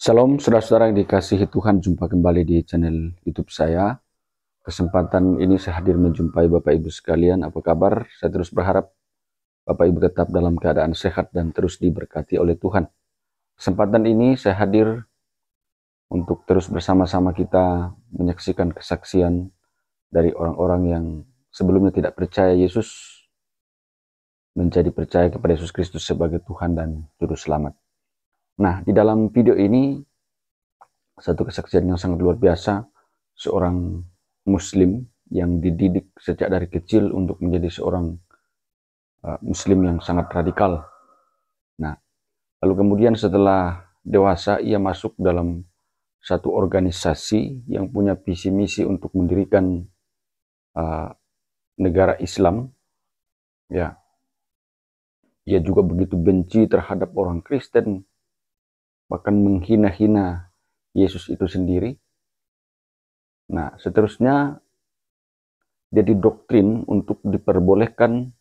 Shalom saudara-saudara yang dikasihi Tuhan, jumpa kembali di channel YouTube saya. Kesempatan ini saya hadir menjumpai Bapak Ibu sekalian. Apa kabar? Saya terus berharap Bapak Ibu tetap dalam keadaan sehat dan terus diberkati oleh Tuhan. Kesempatan ini saya hadir untuk terus bersama-sama kita menyaksikan kesaksian dari orang-orang yang sebelumnya tidak percaya Yesus menjadi percaya kepada Yesus Kristus sebagai Tuhan dan Juru Selamat. Nah, di dalam video ini satu kesaksian yang sangat luar biasa, seorang Muslim yang dididik sejak dari kecil untuk menjadi seorang Muslim yang sangat radikal. Nah, lalu kemudian setelah dewasa ia masuk dalam satu organisasi yang punya visi misi untuk mendirikan negara Islam. Ya, ia juga begitu benci terhadap orang Kristen, bahkan menghina-hina Yesus itu sendiri. Nah, seterusnya dia didoktrin untuk diperbolehkan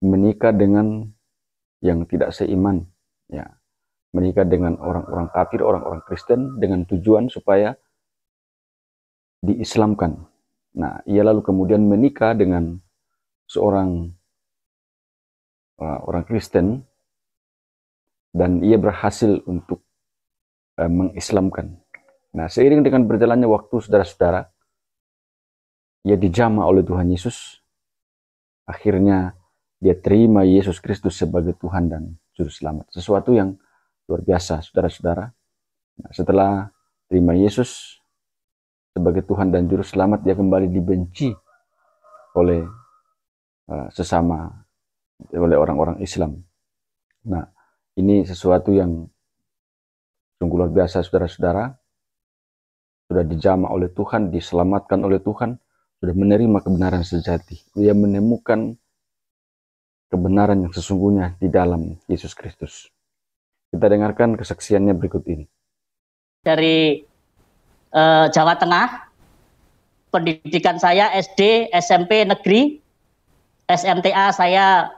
menikah dengan yang tidak seiman, ya, menikah dengan orang-orang kafir, orang-orang Kristen, dengan tujuan supaya diislamkan. Nah, ia lalu kemudian menikah dengan seorang orang Kristen dan ia berhasil untuk mengislamkan. Nah, seiring dengan berjalannya waktu, saudara-saudara, ia dijamah oleh Tuhan Yesus. Akhirnya dia terima Yesus Kristus sebagai Tuhan dan Juru Selamat. Sesuatu yang luar biasa, saudara-saudara. Nah, setelah terima Yesus sebagai Tuhan dan Juru Selamat, dia kembali dibenci oleh oleh orang-orang Islam. Nah, ini sesuatu yang sungguh luar biasa, saudara-saudara. Sudah dijamah oleh Tuhan, diselamatkan oleh Tuhan, sudah menerima kebenaran sejati. Dia menemukan kebenaran yang sesungguhnya di dalam Yesus Kristus. Kita dengarkan kesaksiannya berikut ini. Dari Jawa Tengah, pendidikan saya SD, SMP negeri, SMTA saya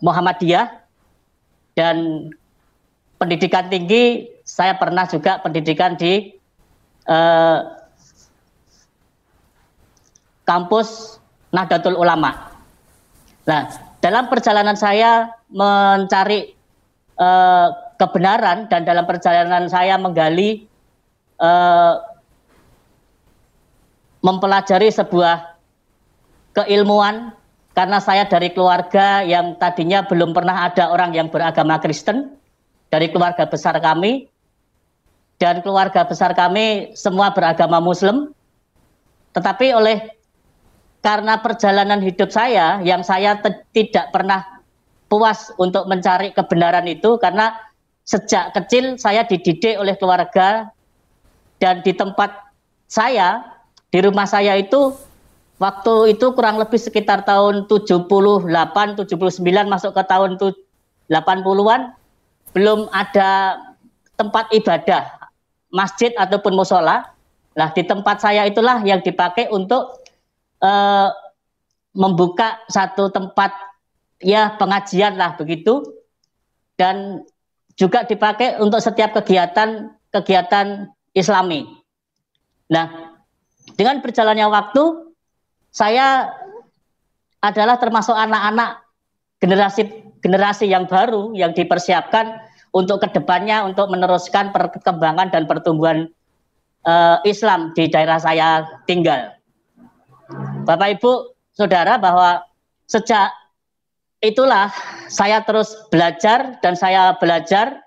Muhammadiyah, dan pendidikan tinggi saya pernah juga pendidikan di kampus Nahdlatul Ulama. Nah, dalam perjalanan saya mencari kebenaran dan dalam perjalanan saya menggali, mempelajari sebuah keilmuan, karena saya dari keluarga yang tadinya belum pernah ada orang yang beragama Kristen, dari keluarga besar kami, dan keluarga besar kami semua beragama Muslim. Tetapi karena perjalanan hidup saya yang saya tidak pernah puas untuk mencari kebenaran itu, karena sejak kecil saya dididik oleh keluarga, dan di tempat saya, di rumah saya itu, waktu itu kurang lebih sekitar tahun 78, 79 masuk ke tahun 80-an, belum ada tempat ibadah, masjid ataupun musola. Nah, di tempat saya itulah yang dipakai untuk membuka satu tempat ya pengajian lah begitu, dan juga dipakai untuk setiap kegiatan Islami. Nah, dengan berjalannya waktu, saya adalah termasuk anak-anak generasi yang baru yang dipersiapkan untuk kedepannya untuk meneruskan perkembangan dan pertumbuhan Islam di daerah saya tinggal. Bapak Ibu Saudara, bahwa sejak itulah saya terus belajar, dan saya belajar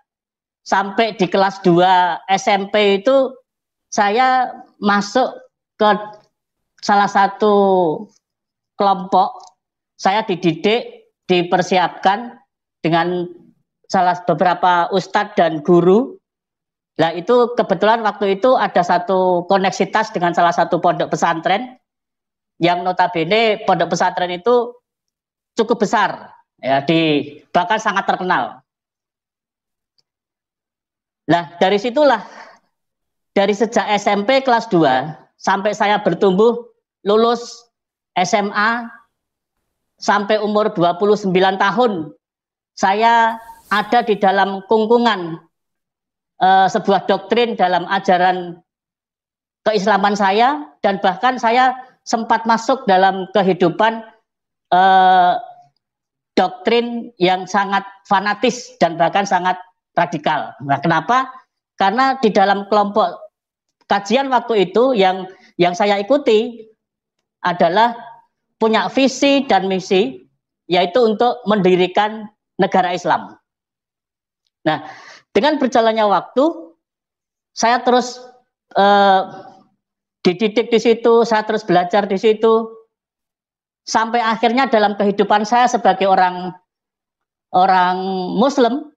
sampai di kelas 2 SMP itu saya masuk ke salah satu kelompok. Saya dididik, dipersiapkan dengan beberapa ustadz dan guru. Nah, itu kebetulan waktu itu ada satu koneksitas dengan salah satu pondok pesantren, yang notabene pondok pesantren itu cukup besar, ya, bahkan sangat terkenal. Nah, dari situlah, dari sejak SMP kelas 2 sampai saya bertumbuh lulus SMA sampai umur 29 tahun, saya ada di dalam kungkungan sebuah doktrin dalam ajaran keislaman saya, dan bahkan saya sempat masuk dalam kehidupan doktrin yang sangat fanatis dan bahkan sangat radikal. Nah, kenapa? Karena di dalam kelompok kajian waktu itu yang saya ikuti adalah punya visi dan misi, yaitu untuk mendirikan negara Islam. Nah, dengan berjalannya waktu, saya terus dididik di situ, saya terus belajar di situ, sampai akhirnya dalam kehidupan saya sebagai orang Muslim,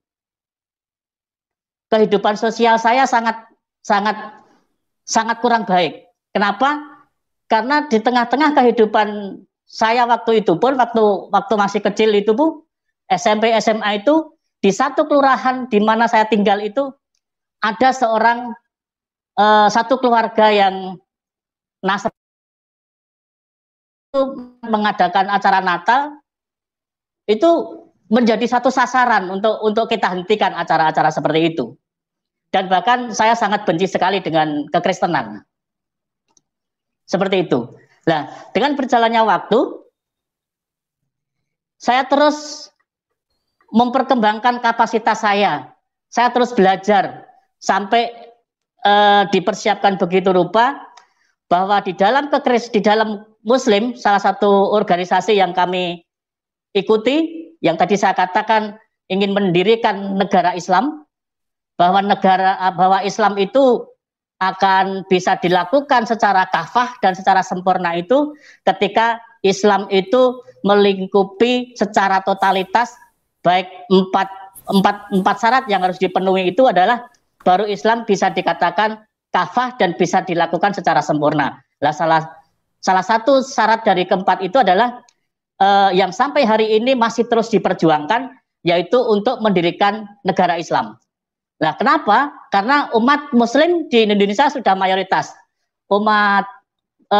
kehidupan sosial saya sangat kurang baik. Kenapa? Karena di tengah-tengah kehidupan saya waktu itu pun, waktu masih kecil itu Bu, SMP SMA itu, di satu kelurahan di mana saya tinggal itu ada satu keluarga yang Nasrani itu mengadakan acara Natal, itu menjadi satu sasaran untuk kita hentikan acara-acara seperti itu. Dan bahkan saya sangat benci sekali dengan kekristenan. Seperti itu. Nah, dengan berjalannya waktu, saya terus memperkembangkan kapasitas saya. Saya terus belajar sampai dipersiapkan begitu rupa bahwa di dalam Muslim, salah satu organisasi yang kami ikuti, yang tadi saya katakan ingin mendirikan negara Islam, bahwa Islam itu akan bisa dilakukan secara kafah dan secara sempurna itu ketika Islam itu melingkupi secara totalitas, baik empat syarat yang harus dipenuhi itu adalah baru Islam bisa dikatakan kafah dan bisa dilakukan secara sempurna. Nah, salah satu syarat dari keempat itu adalah yang sampai hari ini masih terus diperjuangkan, yaitu untuk mendirikan negara Islam. Nah, kenapa? Karena umat Muslim di Indonesia sudah mayoritas. Umat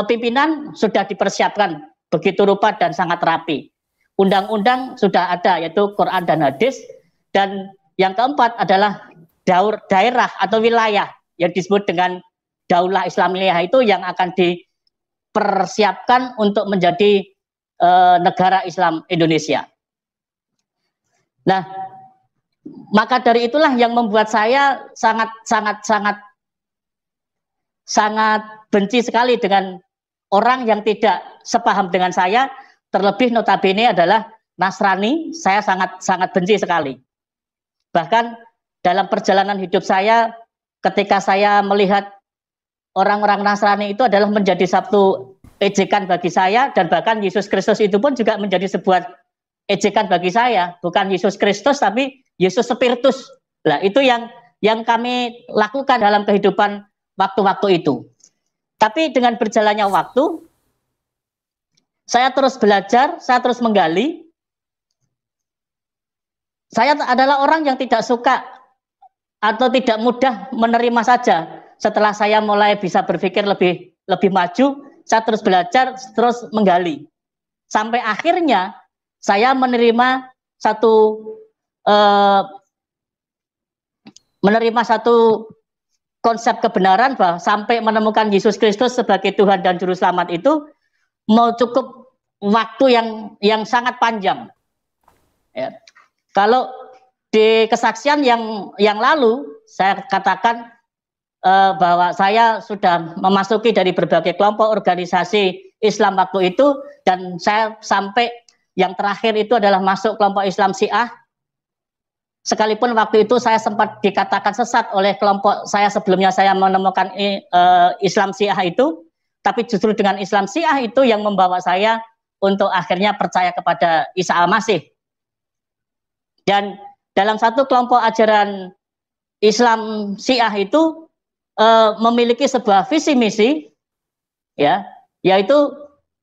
pimpinan sudah dipersiapkan begitu rupa dan sangat rapi. Undang-undang sudah ada, yaitu Quran dan hadis. Dan yang keempat adalah daerah atau wilayah yang disebut dengan Daulah Islamiyah itu yang akan dipersiapkan untuk menjadi negara Islam Indonesia. Nah, maka dari itulah yang membuat saya sangat benci sekali dengan orang yang tidak sepaham dengan saya, terlebih notabene adalah Nasrani. Saya sangat benci sekali. Bahkan dalam perjalanan hidup saya, ketika saya melihat orang-orang Nasrani itu adalah menjadi satu ejekan bagi saya, dan bahkan Yesus Kristus itu pun juga menjadi sebuah ejekan bagi saya. Bukan Yesus Kristus tapi Yesus Spiritus. Nah, itu yang kami lakukan dalam kehidupan waktu-waktu itu. Tapi dengan berjalannya waktu, saya terus belajar, saya terus menggali. Saya adalah orang yang tidak suka atau tidak mudah menerima saja. Setelah saya mulai bisa berpikir lebih maju, saya terus belajar, terus menggali. Sampai akhirnya saya menerima satu konsep kebenaran, bahwa sampai menemukan Yesus Kristus sebagai Tuhan dan Juru Selamat itu mau cukup waktu yang sangat panjang. Ya. Kalau di kesaksian yang lalu saya katakan bahwa saya sudah memasuki dari berbagai kelompok organisasi Islam waktu itu, dan saya sampai yang terakhir itu adalah masuk kelompok Islam Syiah. Sekalipun waktu itu saya sempat dikatakan sesat oleh kelompok saya sebelumnya, saya menemukan Islam Syiah itu, tapi justru dengan Islam Syiah itu yang membawa saya untuk akhirnya percaya kepada Isa Al-Masih. Dan dalam satu kelompok ajaran Islam Syiah itu memiliki sebuah visi misi, ya, yaitu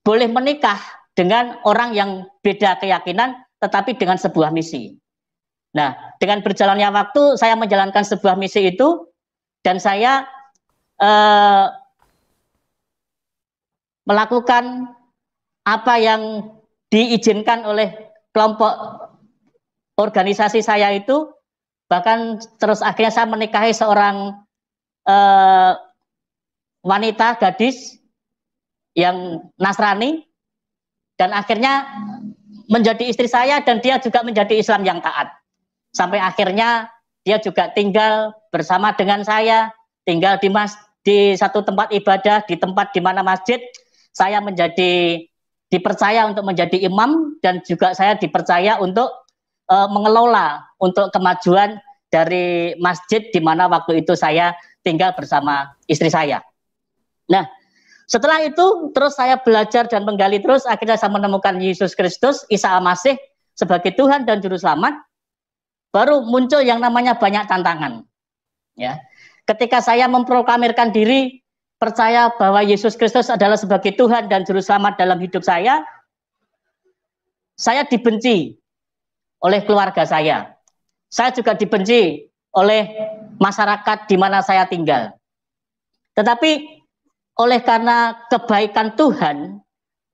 boleh menikah dengan orang yang beda keyakinan, tetapi dengan sebuah misi. Nah, dengan berjalannya waktu, saya menjalankan sebuah misi itu, dan saya melakukan apa yang diizinkan oleh kelompok organisasi saya itu, bahkan terus akhirnya saya menikahi seorang wanita gadis yang Nasrani, dan akhirnya menjadi istri saya, dan dia juga menjadi Islam yang taat. Sampai akhirnya dia juga tinggal bersama dengan saya, tinggal di satu tempat ibadah, di tempat di mana masjid saya dipercaya untuk menjadi imam, dan juga saya dipercaya untuk mengelola untuk kemajuan dari masjid di mana waktu itu saya tinggal bersama istri saya. Nah, setelah itu terus saya belajar dan menggali terus, akhirnya saya menemukan Yesus Kristus, Isa Al-Masih sebagai Tuhan dan Juru Selamat. Baru muncul yang namanya banyak tantangan. Ya, ketika saya memproklamirkan diri, percaya bahwa Yesus Kristus adalah sebagai Tuhan dan Juru Selamat dalam hidup saya dibenci oleh keluarga saya. Saya juga dibenci oleh masyarakat di mana saya tinggal. Tetapi oleh karena kebaikan Tuhan,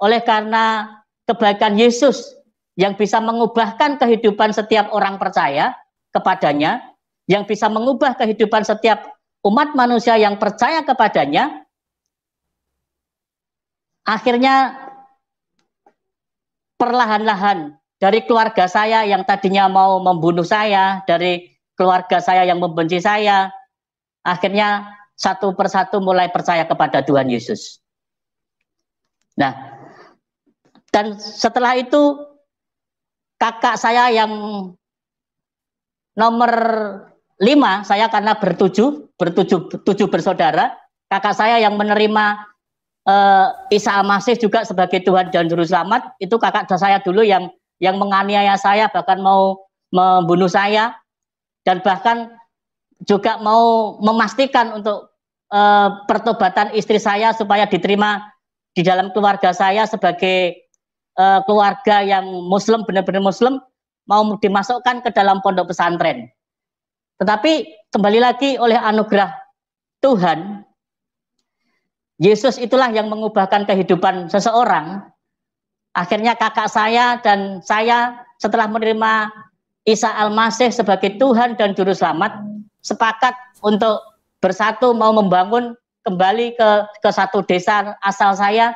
oleh karena kebaikan Yesus yang bisa mengubahkan kehidupan setiap orang percaya kepadanya, yang bisa mengubah kehidupan setiap umat manusia yang percaya kepadanya, akhirnya perlahan-lahan dari keluarga saya yang tadinya mau membunuh saya, dari keluarga saya yang membenci saya, akhirnya satu persatu mulai percaya kepada Tuhan Yesus. Nah, dan setelah itu kakak saya yang nomor 5, saya karena bertujuh bersaudara, kakak saya yang menerima Isa Al-Masih juga sebagai Tuhan dan Juru Selamat, itu kakak saya dulu yang menganiaya saya, bahkan mau membunuh saya, dan bahkan juga mau memastikan untuk pertobatan istri saya supaya diterima di dalam keluarga saya sebagai keluarga yang Muslim, benar-benar Muslim, mau dimasukkan ke dalam pondok pesantren. Tetapi kembali lagi oleh anugerah Tuhan, Yesus itulah yang mengubahkan kehidupan seseorang. Akhirnya kakak saya dan saya setelah menerima Isa Al-Masih sebagai Tuhan dan Juru Selamat, sepakat untuk bersatu mau membangun kembali ke satu desa asal saya,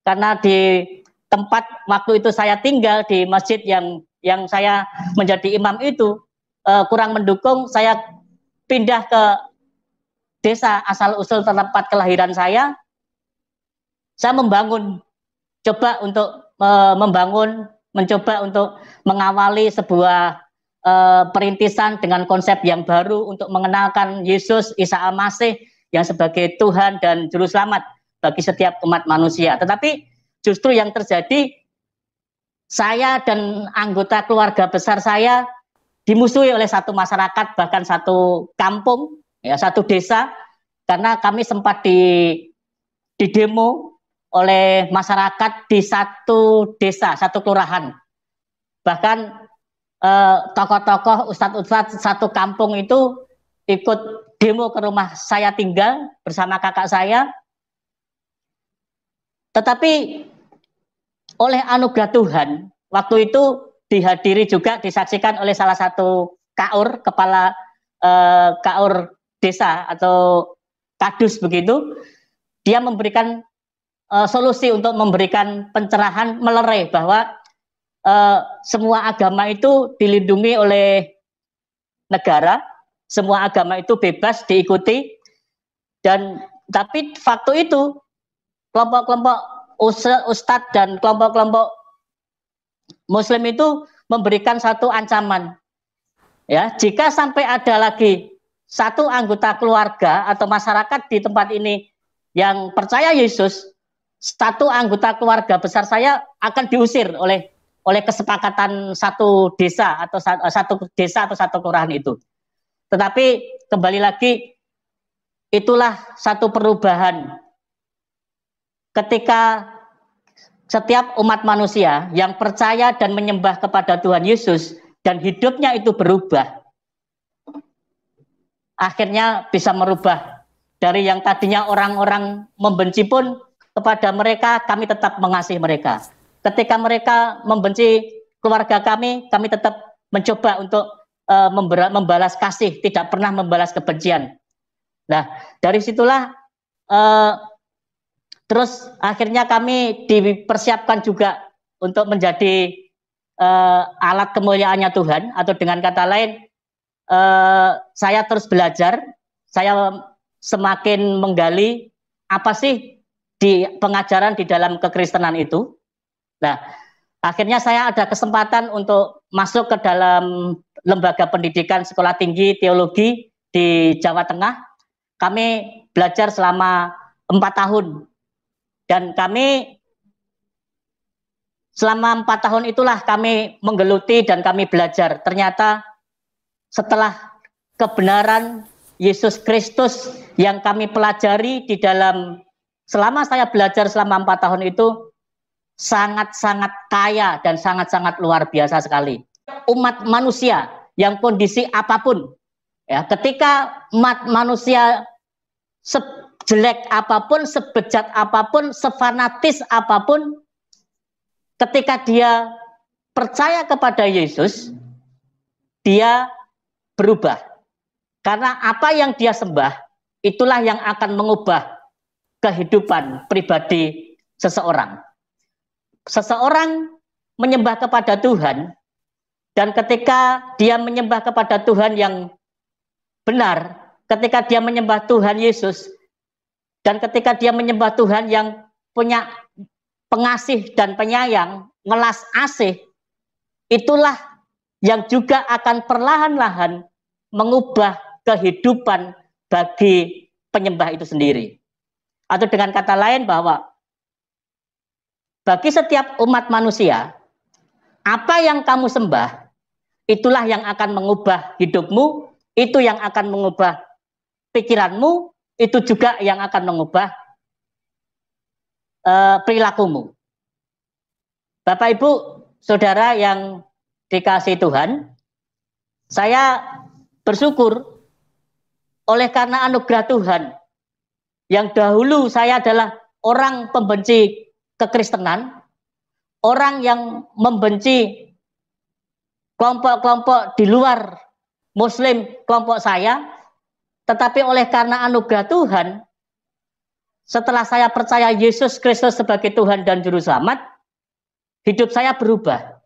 karena di tempat waktu itu saya tinggal di masjid yang saya menjadi imam itu kurang mendukung. Saya pindah ke desa asal usul tempat kelahiran saya mencoba untuk mengawali sebuah perintisan dengan konsep yang baru untuk mengenalkan Yesus Isa Al-Masih yang sebagai Tuhan dan Juru Selamat bagi setiap umat manusia. Tetapi justru yang terjadi, saya dan anggota keluarga besar saya dimusuhi oleh satu masyarakat, bahkan satu kampung, ya, satu desa, karena kami sempat didemo oleh masyarakat di satu desa, satu kelurahan. Bahkan tokoh-tokoh, ustadz-ustadz satu kampung itu ikut demo ke rumah saya tinggal bersama kakak saya. Tetapi oleh anugerah Tuhan, waktu itu dihadiri juga, disaksikan oleh salah satu kaur, kepala kaur desa atau kadus begitu. Dia memberikan solusi untuk memberikan pencerahan, melerai bahwa semua agama itu dilindungi oleh negara, semua agama itu bebas diikuti, dan tapi waktu itu kelompok-kelompok ustadz dan kelompok-kelompok Muslim itu memberikan satu ancaman, ya, jika sampai ada lagi satu anggota keluarga atau masyarakat di tempat ini yang percaya Yesus, satu anggota keluarga besar saya akan diusir oleh kesepakatan satu desa atau satu kelurahan itu. Tetapi kembali lagi, itulah satu perubahan ketika setiap umat manusia yang percaya dan menyembah kepada Tuhan Yesus dan hidupnya itu berubah, akhirnya bisa merubah dari yang tadinya orang-orang membenci pun, kepada mereka kami tetap mengasihi mereka. Ketika mereka membenci keluarga kami tetap mencoba untuk membalas kasih, tidak pernah membalas kebencian. Nah, dari situlah terus akhirnya kami dipersiapkan juga untuk menjadi alat kemuliaannya Tuhan, atau dengan kata lain, saya terus belajar, saya semakin menggali apa sih di pengajaran di dalam kekristenan itu. Nah, akhirnya saya ada kesempatan untuk masuk ke dalam lembaga pendidikan sekolah tinggi teologi di Jawa Tengah. Kami belajar selama 4 tahun, dan kami selama 4 tahun itulah kami menggeluti dan kami belajar. Ternyata setelah kebenaran Yesus Kristus yang kami pelajari di dalam, selama saya belajar selama 4 tahun itu, sangat-sangat kaya dan sangat-sangat luar biasa sekali. Umat manusia yang kondisi apapun, ya, ketika umat manusia sejelek apapun, sebejat apapun, sefanatis apapun, ketika dia percaya kepada Yesus, dia berubah. Karena apa yang dia sembah, itulah yang akan mengubah kehidupan pribadi seseorang. Seseorang menyembah kepada Tuhan, dan ketika dia menyembah kepada Tuhan yang benar, ketika dia menyembah Tuhan Yesus, dan ketika dia menyembah Tuhan yang punya pengasih dan penyayang, welas asih, itulah yang juga akan perlahan-lahan mengubah kehidupan bagi penyembah itu sendiri. Atau dengan kata lain, bahwa bagi setiap umat manusia, apa yang kamu sembah, itulah yang akan mengubah hidupmu, itu yang akan mengubah pikiranmu, itu juga yang akan mengubah perilakumu. Bapak Ibu Saudara yang dikasihi Tuhan, saya bersyukur oleh karena anugerah Tuhan, yang dahulu saya adalah orang pembenci kekristenan, orang yang membenci kelompok-kelompok di luar Muslim kelompok saya, tetapi oleh karena anugerah Tuhan, setelah saya percaya Yesus Kristus sebagai Tuhan dan Juru Selamat, hidup saya berubah.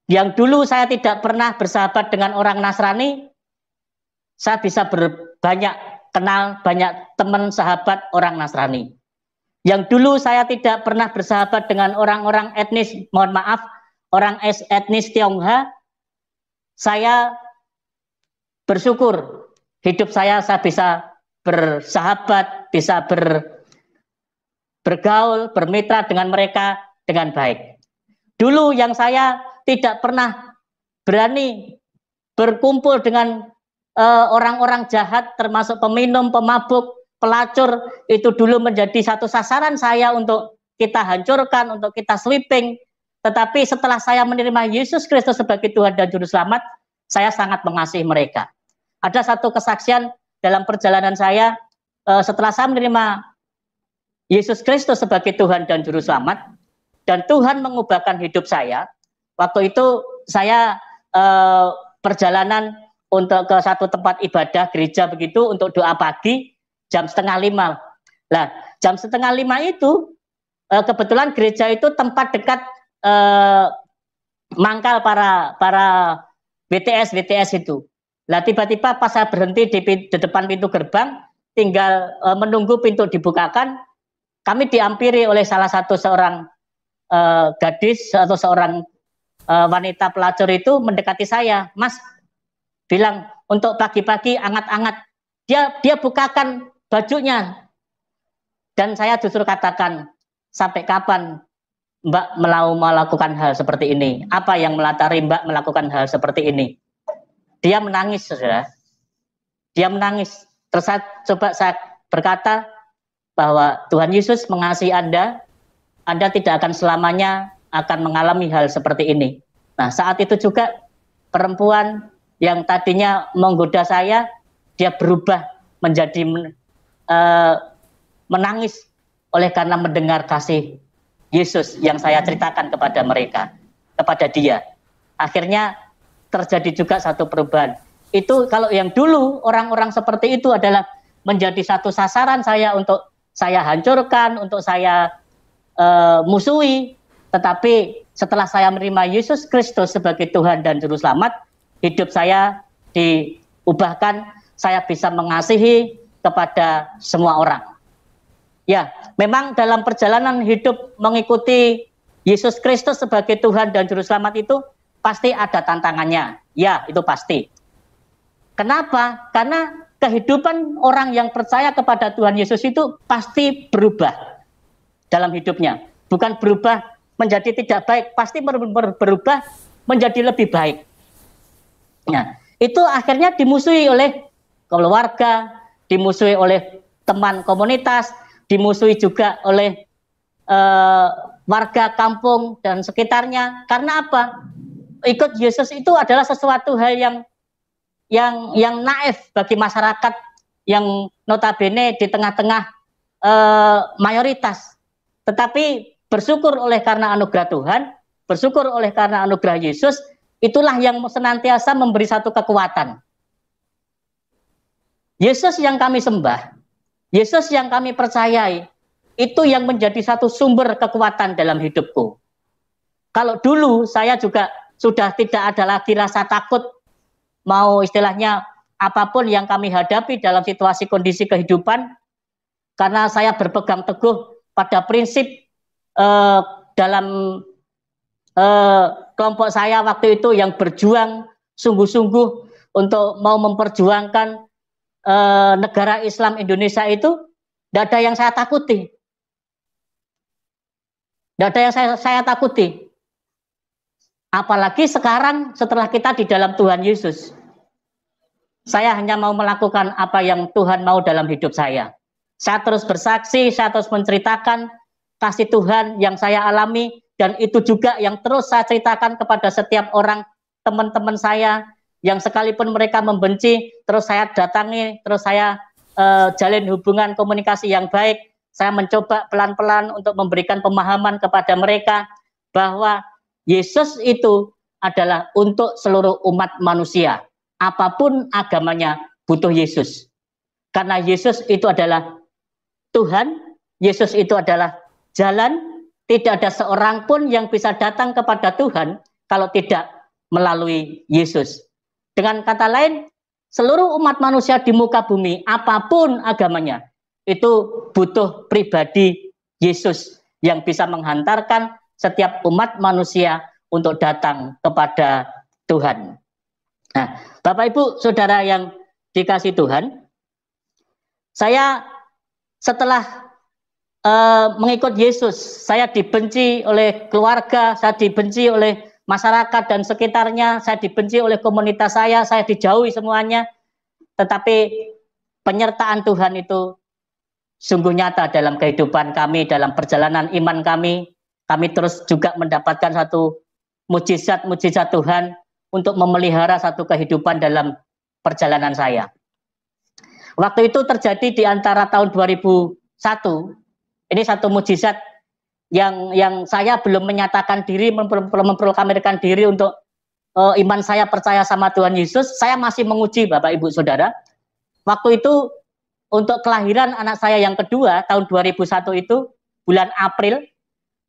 Yang dulu saya tidak pernah bersahabat dengan orang Nasrani, saya bisa kenal banyak teman sahabat orang Nasrani. Yang dulu saya tidak pernah bersahabat dengan orang-orang etnis, mohon maaf, orang etnis Tionghoa, saya bersyukur hidup saya bisa bersahabat, bisa bergaul, bermitra dengan mereka dengan baik. Dulu yang saya tidak pernah berani berkumpul dengan orang-orang jahat, termasuk peminum, pemabuk, pelacur, itu dulu menjadi satu sasaran saya untuk kita hancurkan, untuk kita sweeping. Tetapi setelah saya menerima Yesus Kristus sebagai Tuhan dan Juru Selamat, saya sangat mengasihi mereka. Ada satu kesaksian dalam perjalanan saya, setelah saya menerima Yesus Kristus sebagai Tuhan dan Juru Selamat, dan Tuhan mengubahkan hidup saya. Waktu itu saya perjalanan untuk ke satu tempat ibadah gereja begitu, untuk doa pagi jam 4:30. Nah, jam 4:30 itu kebetulan gereja itu tempat dekat mangkal para BTS itu. Nah, tiba-tiba pas saya berhenti di depan pintu gerbang, tinggal menunggu pintu dibukakan, kami diampiri oleh seorang gadis atau seorang wanita pelacur itu mendekati saya. Mas, bilang untuk pagi-pagi anget-anget. Dia bukakan bajunya, dan saya justru katakan, sampai kapan Mbak melakukan hal seperti ini? Apa yang melatari Mbak melakukan hal seperti ini? Dia menangis, saudara. Dia menangis. Terus saya berkata bahwa Tuhan Yesus mengasihi Anda tidak akan selamanya akan mengalami hal seperti ini. Nah, saat itu juga perempuan yang tadinya menggoda saya, dia berubah menjadi menangis oleh karena mendengar kasih Yesus yang saya ceritakan kepada mereka, kepada dia. Akhirnya terjadi juga satu perubahan. Itu kalau yang dulu orang-orang seperti itu adalah menjadi satu sasaran saya untuk saya hancurkan, untuk saya musuhi. Tetapi setelah saya menerima Yesus Kristus sebagai Tuhan dan Juru Selamat, hidup saya diubahkan, saya bisa mengasihi kepada semua orang. Ya, memang dalam perjalanan hidup mengikuti Yesus Kristus sebagai Tuhan dan Juru Selamat itu pasti ada tantangannya. Ya, itu pasti. Kenapa? Karena kehidupan orang yang percaya kepada Tuhan Yesus itu pasti berubah dalam hidupnya. Bukan berubah menjadi tidak baik, pasti berubah menjadi lebih baik. Nah, itu akhirnya dimusuhi oleh keluarga, dimusuhi oleh teman komunitas, dimusuhi juga oleh warga kampung dan sekitarnya. Karena apa? Ikut Yesus itu adalah sesuatu hal yang naif bagi masyarakat yang notabene di tengah-tengah mayoritas. Tetapi bersyukur oleh karena anugerah Tuhan, bersyukur oleh karena anugerah Yesus, itulah yang senantiasa memberi satu kekuatan. Yesus yang kami sembah, Yesus yang kami percayai, itu yang menjadi satu sumber kekuatan dalam hidupku. Kalau dulu saya juga sudah tidak ada lagi rasa takut, mau istilahnya apapun yang kami hadapi dalam situasi kondisi kehidupan, karena saya berpegang teguh pada prinsip dalam kelompok saya waktu itu yang berjuang sungguh-sungguh untuk mau memperjuangkan negara Islam Indonesia itu, tidak ada yang saya takuti. Tidak ada yang saya takuti. Apalagi sekarang setelah kita di dalam Tuhan Yesus. Saya hanya mau melakukan apa yang Tuhan mau dalam hidup saya. Saya terus bersaksi, saya terus menceritakan kasih Tuhan yang saya alami, dan itu juga yang terus saya ceritakan kepada setiap orang, teman-teman saya, yang sekalipun mereka membenci, terus saya datangi, terus saya jalin hubungan komunikasi yang baik. Saya mencoba pelan-pelan untuk memberikan pemahaman kepada mereka bahwa Yesus itu adalah untuk seluruh umat manusia. Apapun agamanya butuh Yesus. Karena Yesus itu adalah Tuhan, Yesus itu adalah jalan, tidak ada seorang pun yang bisa datang kepada Tuhan kalau tidak melalui Yesus. Dengan kata lain, seluruh umat manusia di muka bumi, apapun agamanya, itu butuh pribadi Yesus yang bisa menghantarkan setiap umat manusia untuk datang kepada Tuhan. Nah, Bapak Ibu Saudara yang dikasihi Tuhan, saya setelah mengikut Yesus, saya dibenci oleh keluarga, saya dibenci oleh masyarakat dan sekitarnya, saya dibenci oleh komunitas saya dijauhi semuanya. Tetapi penyertaan Tuhan itu sungguh nyata dalam kehidupan kami, dalam perjalanan iman kami. Kami terus juga mendapatkan satu mujizat-mujizat Tuhan untuk memelihara satu kehidupan dalam perjalanan saya. Waktu itu terjadi di antara tahun 2001, ini satu mujizat yang saya belum menyatakan diri, memproklamirkan diri untuk iman saya percaya sama Tuhan Yesus. Saya masih menguji Bapak Ibu Saudara. Waktu itu untuk kelahiran anak saya yang kedua tahun 2001 itu bulan April.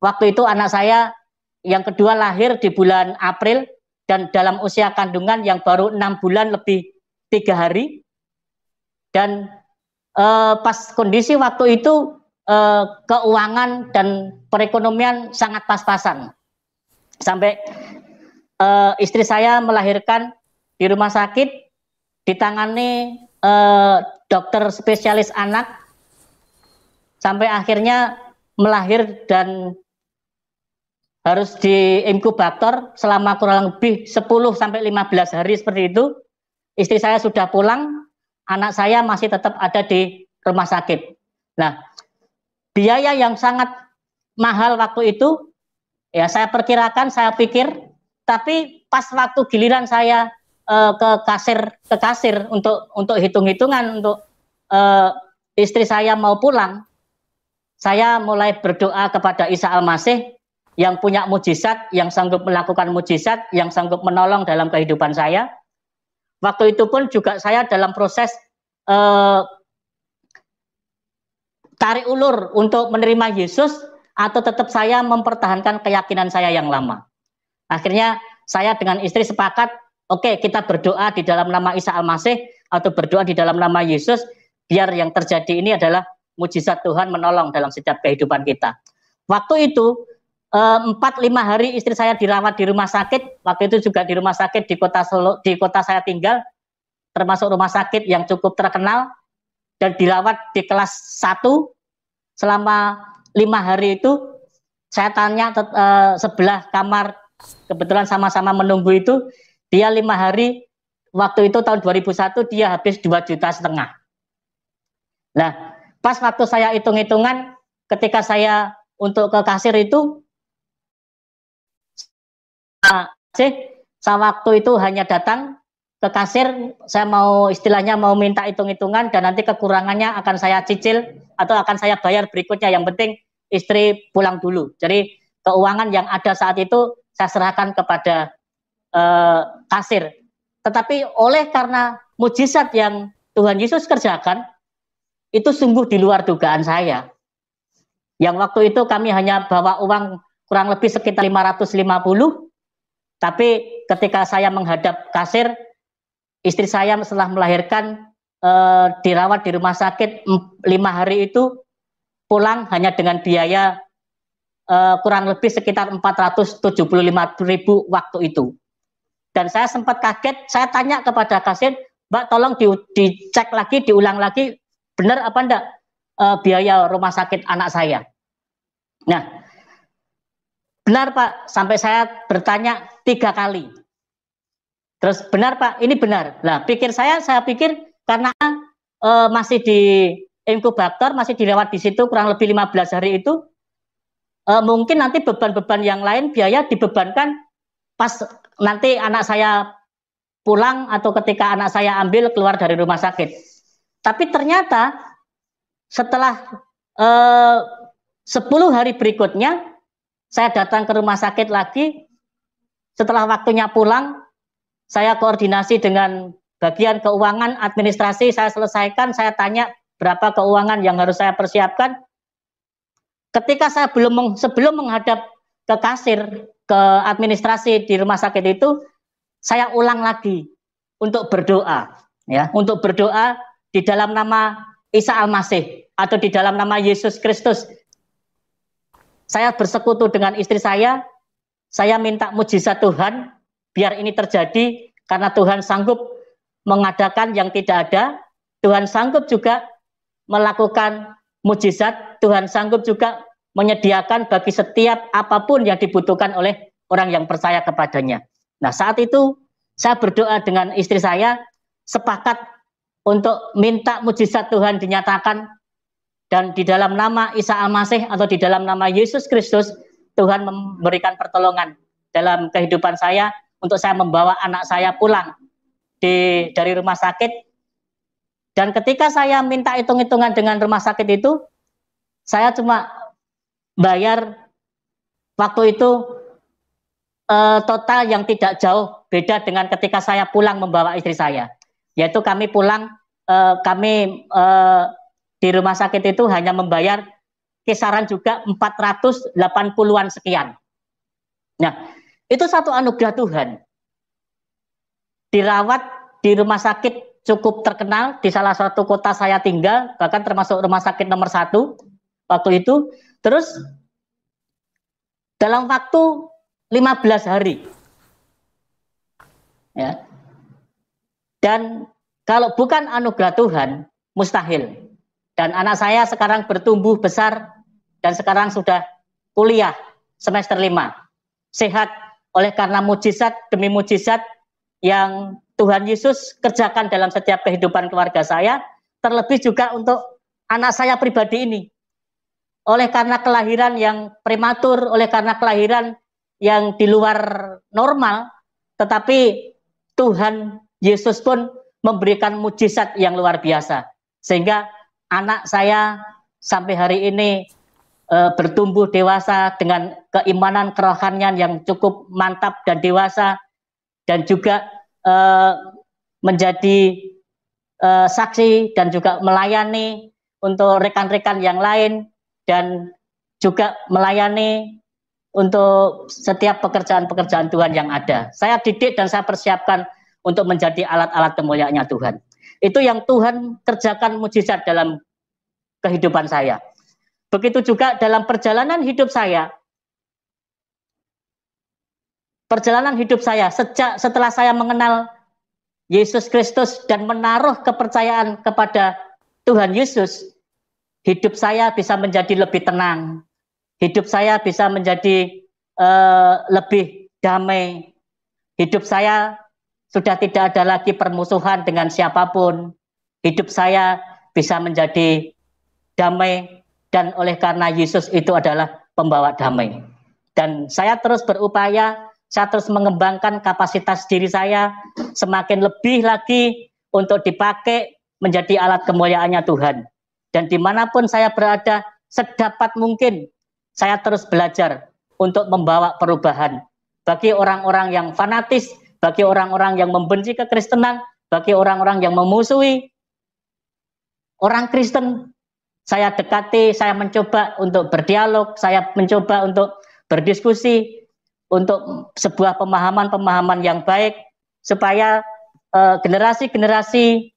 Waktu itu anak saya yang kedua lahir di bulan April dan dalam usia kandungan yang baru 6 bulan lebih 3 hari. Dan pas kondisi waktu itu keuangan dan perekonomian sangat pas-pasan. Sampai istri saya melahirkan di rumah sakit, ditangani dokter spesialis anak, sampai akhirnya melahir dan harus di inkubator selama kurang lebih 10-15 hari seperti itu. Istri saya sudah pulang, anak saya masih tetap ada di rumah sakit. Nah, biaya yang sangat mahal waktu itu, ya saya perkirakan, saya pikir, tapi pas waktu giliran saya ke kasir untuk hitung-hitungan untuk istri saya mau pulang, saya mulai berdoa kepada Isa Al-Masih, yang punya mujizat, yang sanggup melakukan mujizat, yang sanggup menolong dalam kehidupan saya. Waktu itu pun juga saya dalam proses tarik ulur untuk menerima Yesus atau tetap saya mempertahankan keyakinan saya yang lama. Akhirnya saya dengan istri sepakat, oke, kita berdoa di dalam nama Isa Al-Masih atau berdoa di dalam nama Yesus, biar yang terjadi ini adalah mujizat Tuhan menolong dalam setiap kehidupan kita. Waktu itu 4-5 hari istri saya dirawat di rumah sakit. Waktu itu juga di rumah sakit di kota Solo, di kota saya tinggal, termasuk rumah sakit yang cukup terkenal, dan dirawat di kelas 1 selama 5 hari itu. Saya tanya sebelah kamar, kebetulan sama-sama menunggu itu, dia 5 hari, waktu itu tahun 2001 dia habis 2,5 juta. Nah, pas waktu saya hitung-hitungan, ketika saya untuk ke kasir itu, saya waktu itu hanya datang ke kasir, saya mau istilahnya mau minta hitung-hitungan, dan nanti kekurangannya akan saya cicil atau akan saya bayar berikutnya, yang penting istri pulang dulu. Jadi keuangan yang ada saat itu saya serahkan kepada kasir. Tetapi oleh karena mujizat yang Tuhan Yesus kerjakan, itu sungguh di luar dugaan saya. Yang waktu itu kami hanya bawa uang kurang lebih sekitar 550, tapi ketika saya menghadap kasir, istri saya setelah melahirkan dirawat di rumah sakit 5 hari itu, pulang hanya dengan biaya kurang lebih sekitar 475.000 waktu itu. Dan saya sempat kaget, saya tanya kepada kasir, Mbak tolong dicek lagi, diulang lagi, benar apa enggak biaya rumah sakit anak saya. Nah, benar Pak, sampai saya bertanya 3 kali. Terus benar Pak, ini benar. Nah, saya pikir karena masih di inkubator, masih dirawat di situ kurang lebih 15 hari itu, mungkin nanti beban-beban yang lain biaya dibebankan pas nanti anak saya pulang atau ketika anak saya ambil keluar dari rumah sakit. Tapi ternyata setelah 10 hari berikutnya saya datang ke rumah sakit lagi. Setelah waktunya pulang, saya koordinasi dengan bagian keuangan, administrasi, saya selesaikan, saya tanya berapa keuangan yang harus saya persiapkan. Ketika saya sebelum menghadap ke kasir, ke administrasi di rumah sakit itu, saya ulang lagi untuk berdoa, ya, untuk berdoa di dalam nama Isa Al-Masih atau di dalam nama Yesus Kristus. Saya bersekutu dengan istri saya minta mujizat Tuhan, biar ini terjadi, karena Tuhan sanggup mengadakan yang tidak ada, Tuhan sanggup juga melakukan mujizat, Tuhan sanggup juga menyediakan bagi setiap apapun yang dibutuhkan oleh orang yang percaya kepadanya. Nah, saat itu saya berdoa dengan istri saya, sepakat untuk minta mujizat Tuhan dinyatakan, dan di dalam nama Isa Al-Masih atau di dalam nama Yesus Kristus, Tuhan memberikan pertolongan dalam kehidupan saya untuk saya membawa anak saya pulang dari rumah sakit. Dan ketika saya minta hitung-hitungan dengan rumah sakit itu, saya cuma bayar waktu itu total yang tidak jauh beda dengan ketika saya pulang membawa istri saya. Yaitu kami pulang, di rumah sakit itu hanya membayar kisaran juga 480-an sekian. Nah, itu satu anugerah Tuhan. Dirawat di rumah sakit cukup terkenal di salah satu kota saya tinggal, bahkan termasuk rumah sakit nomor 1 waktu itu. Terus dalam waktu 15 hari, ya. Dan kalau bukan anugerah Tuhan, mustahil. Dan anak saya sekarang bertumbuh besar dan sekarang sudah kuliah semester 5. Sehat oleh karena mujizat demi mujizat yang Tuhan Yesus kerjakan dalam setiap kehidupan keluarga saya, terlebih juga untuk anak saya pribadi ini. Oleh karena kelahiran yang prematur, oleh karena kelahiran yang di luar normal, tetapi Tuhan Yesus pun memberikan mujizat yang luar biasa. Sehingga anak saya sampai hari ini bertumbuh dewasa dengan keimanan kerohanian yang cukup mantap dan dewasa, dan juga menjadi saksi dan juga melayani untuk rekan-rekan yang lain, dan juga melayani untuk setiap pekerjaan-pekerjaan Tuhan yang ada. Saya didik dan saya persiapkan untuk menjadi alat-alat kemuliaannya Tuhan. Itu yang Tuhan kerjakan mujizat dalam kehidupan saya. Begitu juga dalam perjalanan hidup saya. Perjalanan hidup saya setelah saya mengenal Yesus Kristus dan menaruh kepercayaan kepada Tuhan Yesus, hidup saya bisa menjadi lebih tenang. Hidup saya bisa menjadi lebih damai. Hidup saya sudah tidak ada lagi permusuhan dengan siapapun. Hidup saya bisa menjadi damai, dan oleh karena Yesus itu adalah pembawa damai. Dan saya terus berupaya, saya terus mengembangkan kapasitas diri saya semakin lebih lagi untuk dipakai menjadi alat kemuliaannya Tuhan. Dan dimanapun saya berada, sedapat mungkin saya terus belajar untuk membawa perubahan bagi orang-orang yang fanatis, bagi orang-orang yang membenci kekristenan, bagi orang-orang yang memusuhi orang Kristen. Saya dekati, saya mencoba untuk berdialog, saya mencoba untuk berdiskusi, untuk sebuah pemahaman-pemahaman yang baik, supaya generasi-generasi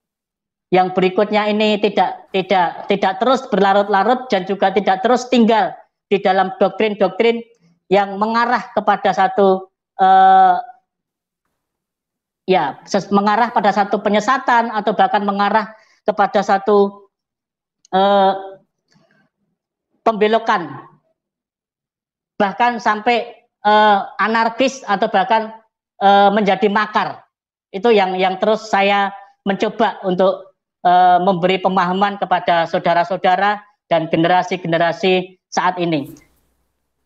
yang berikutnya ini tidak terus berlarut-larut dan juga tidak terus tinggal di dalam doktrin-doktrin yang mengarah kepada satu mengarah pada satu penyesatan, atau bahkan mengarah kepada satu pembelokan, bahkan sampai anarkis, atau bahkan menjadi makar. Itu yang terus saya mencoba untuk memberi pemahaman kepada saudara-saudara dan generasi-generasi saat ini.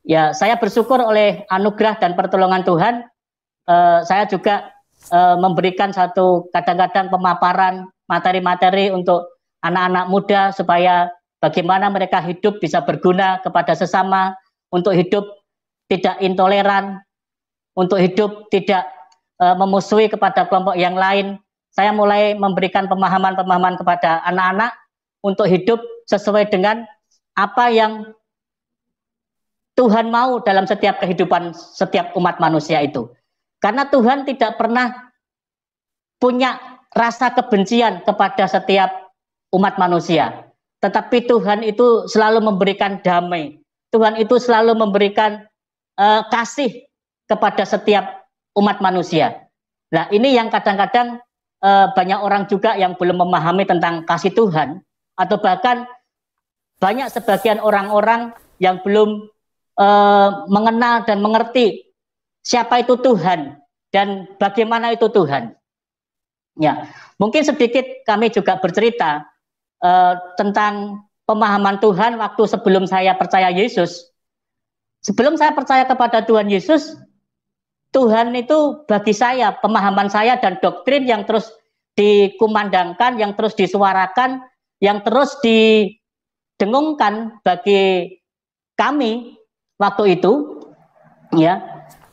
Ya, saya bersyukur oleh anugerah dan pertolongan Tuhan, saya juga memberikan satu kadang-kadang pemaparan materi-materi untuk anak-anak muda, supaya bagaimana mereka hidup bisa berguna kepada sesama, untuk hidup tidak intoleran, untuk hidup tidak memusuhi kepada kelompok yang lain. Saya mulai memberikan pemahaman-pemahaman kepada anak-anak untuk hidup sesuai dengan apa yang Tuhan mau dalam setiap kehidupan setiap umat manusia itu. Karena Tuhan tidak pernah punya rasa kebencian kepada setiap umat manusia. Tetapi Tuhan itu selalu memberikan damai. Tuhan itu selalu memberikan kasih kepada setiap umat manusia. Nah, ini yang kadang-kadang banyak orang juga yang belum memahami tentang kasih Tuhan, atau bahkan banyak sebagian orang-orang yang belum mengenal dan mengerti siapa itu Tuhan dan bagaimana itu Tuhan. Ya, mungkin sedikit kami juga bercerita tentang pemahaman Tuhan waktu sebelum saya percaya Yesus. Sebelum saya percaya kepada Tuhan Yesus, Tuhan itu bagi saya, pemahaman saya dan doktrin yang terus dikumandangkan, yang terus disuarakan, yang terus didengungkan bagi kami waktu itu, ya,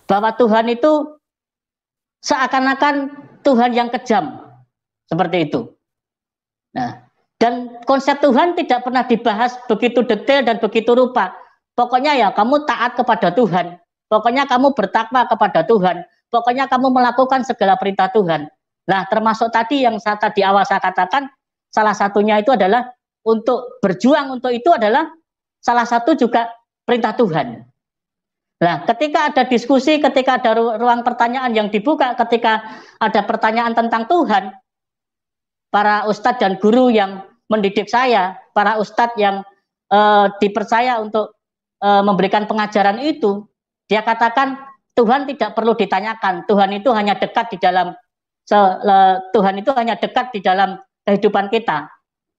bahwa Tuhan itu seakan-akan Tuhan yang kejam, seperti itu. Nah, dan konsep Tuhan tidak pernah dibahas begitu detail dan begitu rupa. Pokoknya ya kamu taat kepada Tuhan, pokoknya kamu bertakwa kepada Tuhan, pokoknya kamu melakukan segala perintah Tuhan. Nah, termasuk tadi yang di awal saya katakan, salah satunya itu adalah untuk berjuang untuk itu adalah salah satu juga perintah Tuhan. Nah, ketika ada diskusi, ketika ada ruang pertanyaan yang dibuka, ketika ada pertanyaan tentang Tuhan, para ustadz dan guru yang mendidik saya, para ustadz yang dipercaya untuk memberikan pengajaran itu, dia katakan Tuhan tidak perlu ditanyakan, Tuhan itu hanya dekat di dalam kehidupan kita.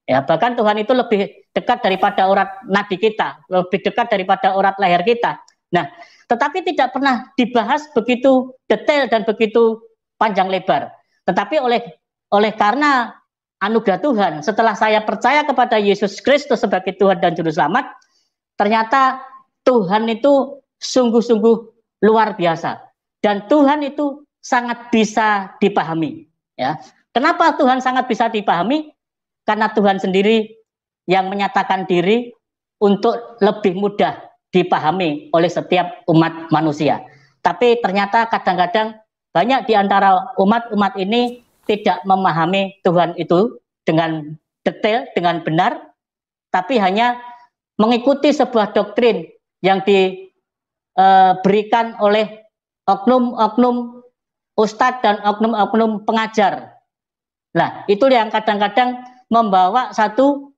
Ya, bahkan Tuhan itu lebih dekat daripada urat nadi kita, lebih dekat daripada urat leher kita. Nah, tetapi tidak pernah dibahas begitu detail dan begitu panjang lebar. Tetapi oleh karena anugerah Tuhan, setelah saya percaya kepada Yesus Kristus sebagai Tuhan dan Juru Selamat, ternyata Tuhan itu sungguh-sungguh luar biasa dan Tuhan itu sangat bisa dipahami. Ya, kenapa Tuhan sangat bisa dipahami? Karena Tuhan sendiri yang menyatakan diri untuk lebih mudah dipahami oleh setiap umat manusia. Tapi ternyata kadang-kadang banyak di antara umat-umat ini tidak memahami Tuhan itu dengan detail, dengan benar, tapi hanya mengikuti sebuah doktrin yang diberikan oleh oknum-oknum ustadz dan oknum-oknum pengajar. Nah, itu yang kadang-kadang membawa satu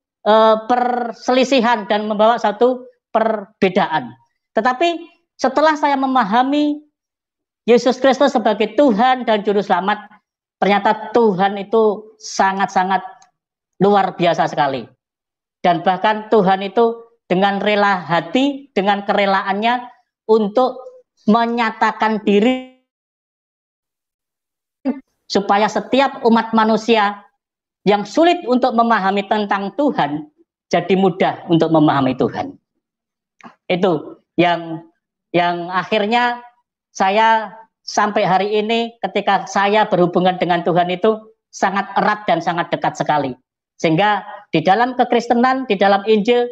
perselisihan dan membawa satu perbedaan. Tetapi setelah saya memahami Yesus Kristus sebagai Tuhan dan Juru Selamat, ternyata Tuhan itu sangat-sangat luar biasa sekali. Dan bahkan Tuhan itu dengan rela hati, dengan kerelaannya untuk menyatakan diri supaya setiap umat manusia yang sulit untuk memahami tentang Tuhan jadi mudah untuk memahami Tuhan. Itu yang akhirnya saya sampai hari ini ketika saya berhubungan dengan Tuhan itu sangat erat dan sangat dekat sekali. Sehingga di dalam kekristenan, di dalam Injil,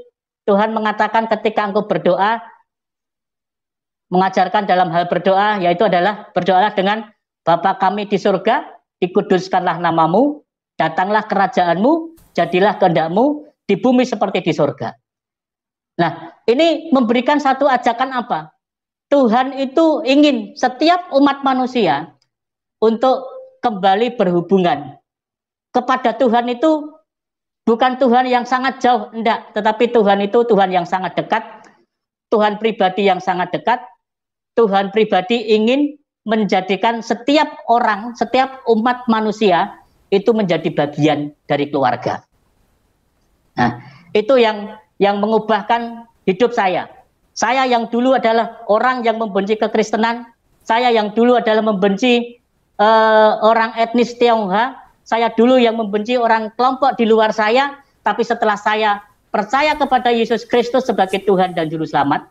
Tuhan mengatakan ketika engkau berdoa, mengajarkan dalam hal berdoa, yaitu adalah berdoalah dengan Bapa kami di surga, dikuduskanlah namamu, datanglah kerajaanmu, jadilah kehendakmu di bumi seperti di surga. Nah, ini memberikan satu ajakan apa? Tuhan itu ingin setiap umat manusia untuk kembali berhubungan kepada Tuhan itu. Bukan Tuhan yang sangat jauh, enggak, tetapi Tuhan itu Tuhan yang sangat dekat, Tuhan pribadi yang sangat dekat. Tuhan pribadi ingin menjadikan setiap orang, setiap umat manusia itu menjadi bagian dari keluarga. Nah, itu yang mengubahkan hidup saya. Saya yang dulu adalah orang yang membenci kekristenan, saya yang dulu adalah membenci orang etnis Tionghoa, saya dulu yang membenci orang kelompok di luar saya, tapi setelah saya percaya kepada Yesus Kristus sebagai Tuhan dan Juru Selamat,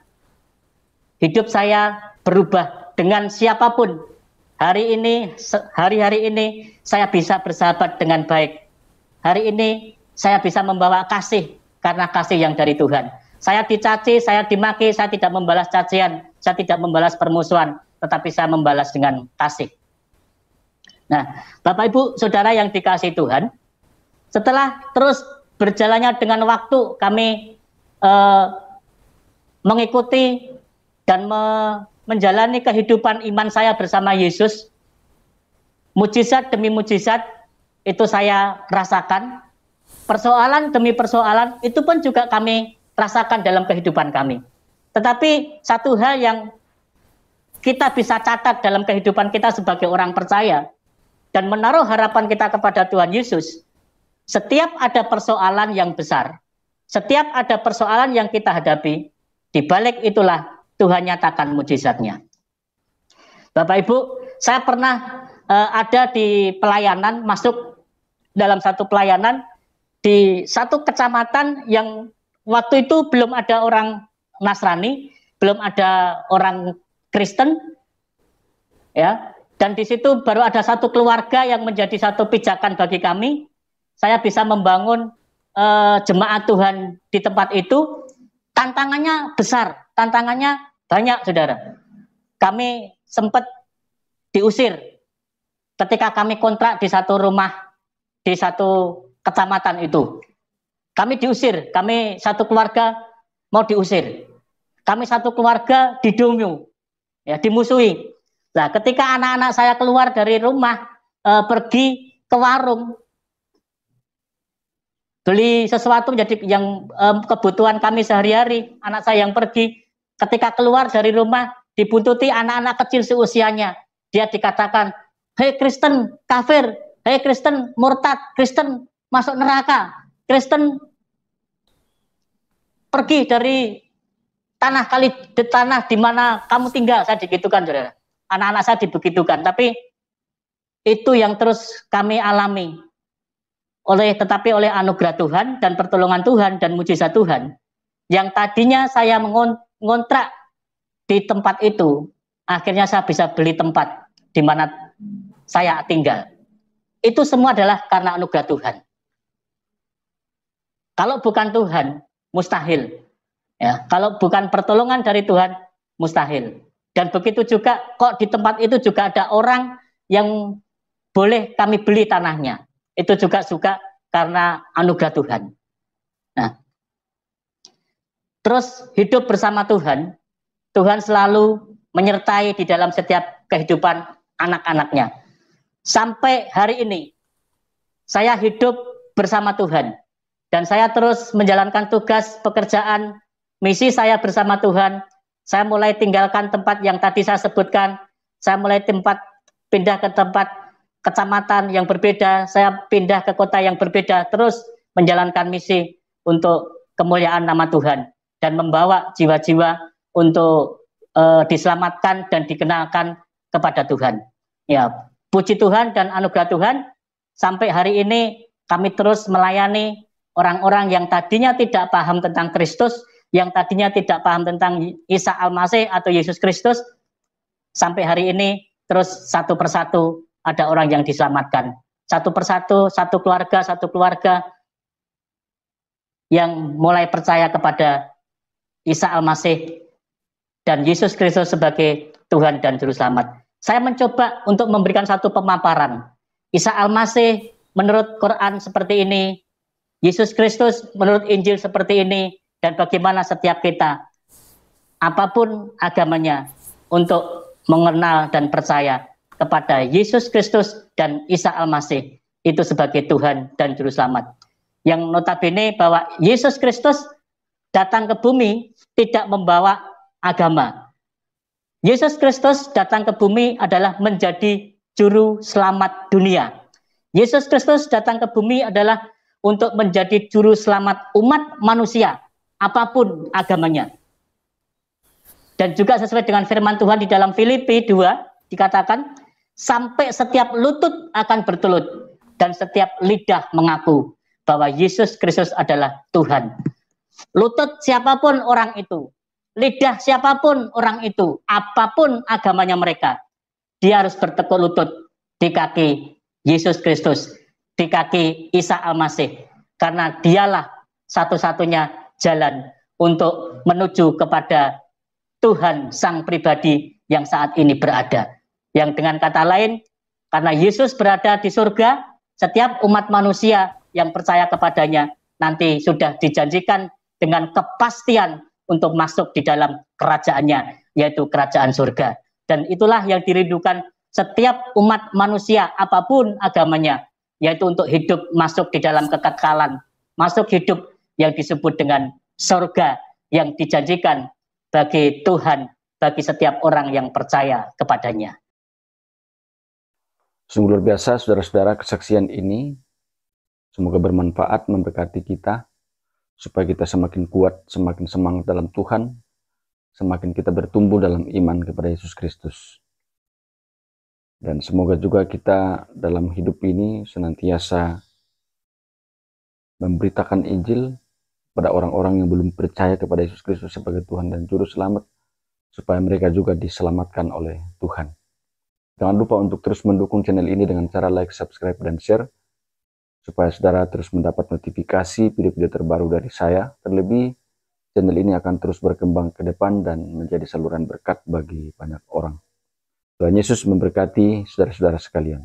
hidup saya berubah dengan siapapun. Hari-hari ini saya bisa bersahabat dengan baik. Hari ini saya bisa membawa kasih karena kasih yang dari Tuhan. Saya dicaci, saya dimaki, saya tidak membalas cacian, saya tidak membalas permusuhan, tetapi saya membalas dengan kasih. Nah, Bapak Ibu Saudara yang dikasihi Tuhan, setelah terus berjalannya dengan waktu kami mengikuti dan menjalani kehidupan iman saya bersama Yesus, mujizat demi mujizat itu saya rasakan, persoalan demi persoalan itu pun juga kami rasakan dalam kehidupan kami. Tetapi satu hal yang kita bisa catat dalam kehidupan kita sebagai orang percaya dan menaruh harapan kita kepada Tuhan Yesus, setiap ada persoalan yang besar, setiap ada persoalan yang kita hadapi, di balik itulah Tuhan nyatakan mujizatnya. Bapak Ibu, saya pernah ada di pelayanan, masuk dalam satu pelayanan di satu kecamatan yang waktu itu belum ada orang Nasrani, belum ada orang Kristen, ya. Dan di situ baru ada satu keluarga yang menjadi satu pijakan bagi kami. Saya bisa membangun jemaat Tuhan di tempat itu. Tantangannya besar, tantangannya banyak, saudara. Kami sempat diusir ketika kami kontrak di satu rumah, di satu kecamatan itu. Kami diusir, kami satu keluarga mau diusir. Kami satu keluarga didomyo, ya, dimusuhi. Nah, ketika anak-anak saya keluar dari rumah, pergi ke warung, beli sesuatu menjadi yang kebutuhan kami sehari-hari, anak saya yang pergi, ketika keluar dari rumah, dibuntuti anak-anak kecil seusianya. Dia dikatakan, hei Kristen kafir, hei Kristen murtad, Kristen masuk neraka, Kristen pergi dari tanah di mana kamu tinggal. Saya digitukan, saudara. Anak-anak saya dibegitukan, tapi itu yang terus kami alami. Tetapi oleh anugerah Tuhan dan pertolongan Tuhan dan mujizat Tuhan, yang tadinya saya mengontrak di tempat itu, akhirnya saya bisa beli tempat di mana saya tinggal. Itu semua adalah karena anugerah Tuhan. Kalau bukan Tuhan, mustahil. Ya, kalau bukan pertolongan dari Tuhan, mustahil. Dan begitu juga, kok di tempat itu juga ada orang yang boleh kami beli tanahnya. Itu juga karena anugerah Tuhan. Nah, terus hidup bersama Tuhan, Tuhan selalu menyertai di dalam setiap kehidupan anak-anaknya. Sampai hari ini, saya hidup bersama Tuhan. Dan saya terus menjalankan tugas pekerjaan misi saya bersama Tuhan. Saya mulai tinggalkan tempat yang tadi saya sebutkan. Saya mulai pindah ke tempat kecamatan yang berbeda. Saya pindah ke kota yang berbeda. Terus menjalankan misi untuk kemuliaan nama Tuhan. Dan membawa jiwa-jiwa untuk diselamatkan dan dikenalkan kepada Tuhan. Ya, puji Tuhan dan anugerah Tuhan. Sampai hari ini kami terus melayani orang-orang yang tadinya tidak paham tentang Kristus, yang tadinya tidak paham tentang Isa Al-Masih atau Yesus Kristus, sampai hari ini terus satu persatu ada orang yang diselamatkan. Satu persatu, satu keluarga yang mulai percaya kepada Isa Al-Masih dan Yesus Kristus sebagai Tuhan dan Juru Selamat. Saya mencoba untuk memberikan satu pemaparan. Isa Al-Masih menurut Quran seperti ini, Yesus Kristus menurut Injil seperti ini, dan bagaimana setiap kita, apapun agamanya, untuk mengenal dan percaya kepada Yesus Kristus dan Isa Al-Masih itu sebagai Tuhan dan Juru Selamat. Yang notabene bahwa Yesus Kristus datang ke bumi tidak membawa agama. Yesus Kristus datang ke bumi adalah menjadi Juru Selamat dunia. Yesus Kristus datang ke bumi adalah untuk menjadi Juru Selamat umat manusia, apapun agamanya. Dan juga sesuai dengan firman Tuhan di dalam Filipi 2 dikatakan, sampai setiap lutut akan bertelut dan setiap lidah mengaku bahwa Yesus Kristus adalah Tuhan. Lutut siapapun orang itu, lidah siapapun orang itu, apapun agamanya mereka, dia harus bertekuk lutut di kaki Yesus Kristus, di kaki Isa Al-Masih, karena dialah satu-satunya jalan untuk menuju kepada Tuhan Sang Pribadi yang saat ini berada. Yang dengan kata lain, karena Yesus berada di surga, setiap umat manusia yang percaya kepadanya nanti sudah dijanjikan dengan kepastian untuk masuk di dalam kerajaannya, yaitu kerajaan surga. Dan itulah yang dirindukan setiap umat manusia apapun agamanya, yaitu untuk hidup masuk di dalam kekekalan, masuk hidup yang disebut dengan surga yang dijanjikan bagi Tuhan, bagi setiap orang yang percaya kepadanya. Sungguh luar biasa saudara-saudara kesaksian ini. Semoga bermanfaat, memberkati kita, supaya kita semakin kuat, semakin semangat dalam Tuhan, semakin kita bertumbuh dalam iman kepada Yesus Kristus. Dan semoga juga kita dalam hidup ini senantiasa memberitakan Injil pada orang-orang yang belum percaya kepada Yesus Kristus sebagai Tuhan dan Juru Selamat, supaya mereka juga diselamatkan oleh Tuhan. Jangan lupa untuk terus mendukung channel ini dengan cara like, subscribe, dan share, supaya saudara terus mendapat notifikasi video-video terbaru dari saya. Terlebih, channel ini akan terus berkembang ke depan dan menjadi saluran berkat bagi banyak orang. Tuhan Yesus memberkati saudara-saudara sekalian.